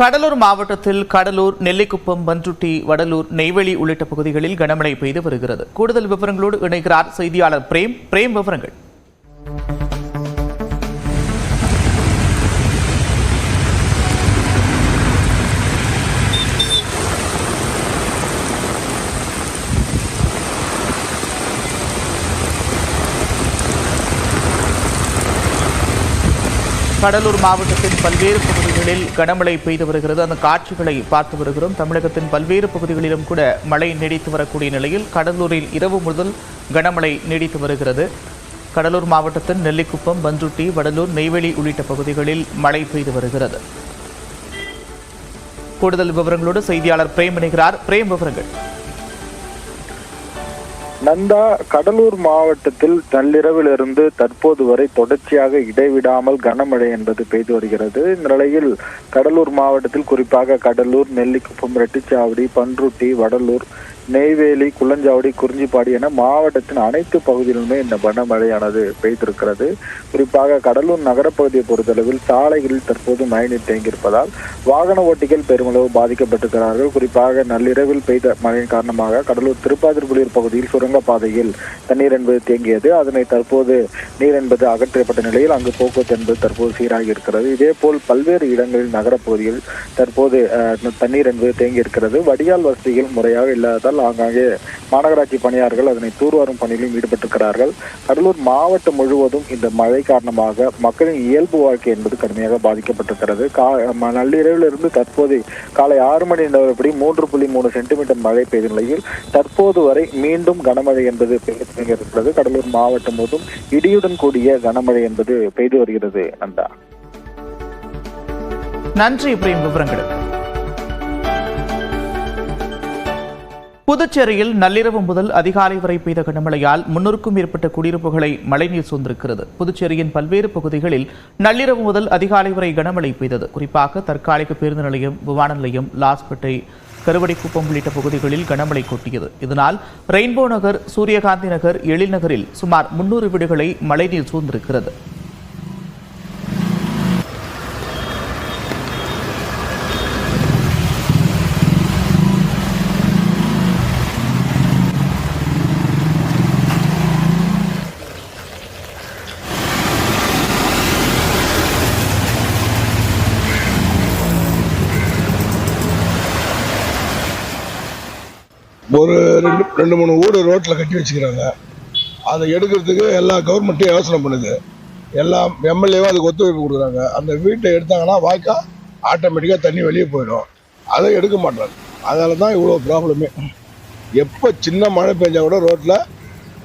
கடலூர் மாவட்டத்தில் கடலூர், நெல்லிக்குப்பம், பண்ருட்டி, வடலூர், நெய்வேலி உள்ளிட்ட பகுதிகளில் கனமழை பெய்து வருகிறது. கூடுதல் விவரங்களோடு இணைகிறார் செய்தியாளர் பிரேம். விவரங்கள். கடலூர் மாவட்டத்தின் பல்வேறு பகுதிகளில் கனமழை பெய்து வருகிறது. அந்த காட்சிகளை பார்த்து வருகிறோம். தமிழகத்தின் பல்வேறு பகுதிகளிலும் கூட மழை நீடித்து வரக்கூடிய நிலையில் கடலூரில் இரவு முதல் கனமழை நீடித்து வருகிறது. கடலூர் மாவட்டத்தின் நெல்லிக்குப்பம், பண்ருட்டி, வடலூர், நெய்வேலி உள்ளிட்ட பகுதிகளில் மழை பெய்து வருகிறது. கூடுதல் விவரங்களோடு செய்தியாளர் பிரேம் இணைகிறார். விவரங்கள். நந்தா, கடலூர் மாவட்டத்தில் நள்ளிரவிலிருந்து தற்போது வரை தொடர்ச்சியாக இடைவிடாமல் கனமழை என்பது பெய்து வருகிறது. இந்த நிலையில் கடலூர் மாவட்டத்தில் குறிப்பாக கடலூர், நெல்லிக்குப்பம், ரெட்டிச்சாவடி, பண்ருட்டி, வடலூர், நெய்வேலி, குள்ளஞ்சாவடி, குறிஞ்சிப்பாடி என மாவட்டத்தின் அனைத்து பகுதியிலுமே இந்த கனமழையானது பெய்திருக்கிறது. குறிப்பாக கடலூர் நகரப்பகுதியை பொறுத்தளவில் சாலைகளில் தற்போது மழைநீர் தேங்கியிருப்பதால் வாகன ஓட்டிகள் பெருமளவு பாதிக்கப்பட்டிருக்கிறார்கள். குறிப்பாக நள்ளிரவில் பெய்த மழையின் காரணமாக கடலூர் திருப்பாதிரிப்புலியூர் பகுதியில் சுரங்கப்பாதையில் தண்ணீர் என்பது தேங்கியது. அதனை தற்போது நீர் என்பது அகற்றப்பட்ட நிலையில் அங்கு போக்குவரத்து என்பது தற்போது சீராகி இருக்கிறது. இதேபோல் பல்வேறு இடங்களில் நகரப்பகுதியில் தற்போது தண்ணீர் என்பது தேங்கியிருக்கிறது. வடிகால் வசதிகள் முறையாக இல்லாத ஆங்காங்கே மாநகராட்சி பணியாளர்கள் அதனை தூர்வாரும் பணியிலும் ஈடுபட்டிருக்கிறார்கள். கடலூர் மாவட்டம் முழுவதும் இந்த மழை காரணமாக மக்களின் இயல்பு வாழ்க்கை என்பது கடுமையாக பாதிக்கப்பட்டிருக்கிறது. நள்ளிரவிலிருந்து தற்போது காலை 6 மணி நிலவரப்படி 3.3 சென்டிமீட்டர் மழை பெய்த நிலையில் தற்போது வரை மீண்டும் கனமழை என்பது பெய்திருக்கிறது. கடலூர் மாவட்டம் முழுவதும் இடியுடன் கூடிய கனமழை என்பது பெய்து வருகிறது. நந்தா, நன்றி பிரேம் விவரங்களுக்கு. புதுச்சேரியில் நள்ளிரவு முதல் அதிகாலை வரை பெய்த கனமழையால் 300க்கும் மேற்பட்ட குடியிருப்புகளை மழைநீர் சூழ்ந்திருக்கிறது. புதுச்சேரியின் பல்வேறு பகுதிகளில் நள்ளிரவு முதல் அதிகாலை வரை கனமழை பெய்தது. குறிப்பாக தற்காலிக பேருந்து நிலையம், விமான நிலையம், லாஸ்பேட்டை, கருவடிக்குப்பம் உள்ளிட்ட பகுதிகளில் கனமழை கொட்டியது. இதனால் ரெயின்போ நகர், சூரியகாந்தி நகர், எழில் நகரில் சுமார் 300 வீடுகளை மழைநீர் சூழ்ந்திருக்கிறது. ஒரு 2-3 வீடு ரோட்டில் கட்டி வச்சுக்கிறாங்க. அதை எடுக்கிறதுக்கு எல்லா கவர்மெண்ட்டையும் யோசனை பண்ணுது. எல்லா எம்எல்ஏவும் அதுக்கு ஒத்துழைப்பு கொடுக்குறாங்க. அந்த வீட்டை எடுத்தாங்கன்னா வாய்க்கா ஆட்டோமேட்டிக்காக தண்ணி வெளியே போயிடும். அதை எடுக்க மாட்டாங்க. அதனால தான் இவ்வளோ ப்ராப்ளமே. எப்போ சின்ன மழை பெஞ்சால் கூட ரோட்டில்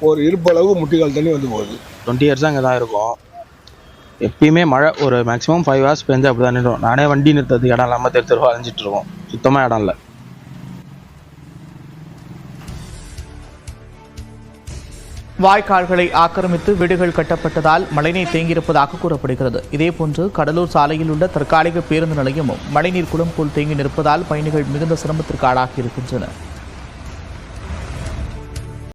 ஒரு இருப்பளவு முட்டிக்கால் தண்ணி வந்து போகுது. 20 இயர்ஸாக அங்கே தான் இருக்கும். எப்பயுமே மழை ஒரு மேக்ஸிமம் 5 hours பெஞ்சால் அப்படி தான் நின்றோம். நானே வண்டி நிறுத்துறதுக்கு இடம் இல்லாமல் தெருவா அலைஞ்சிட்டு இருக்கோம். சுத்தமாக இடம் இல்லை. வாய்க்கால்களை ஆக்கிரமித்து வீடுகள் கட்டப்பட்டதால் மழைநீர் தேங்கியிருப்பதாக கூறப்படுகிறது. இதேபோன்று கடலூர் சாலையில் உள்ள தற்காலிக பேருந்து நிலையமும் மழைநீர் குளம் போல் தேங்கி நிற்பதால் பயணிகள் மிகுந்த சிரமத்திற்கு ஆளாகி இருக்கின்றனர்.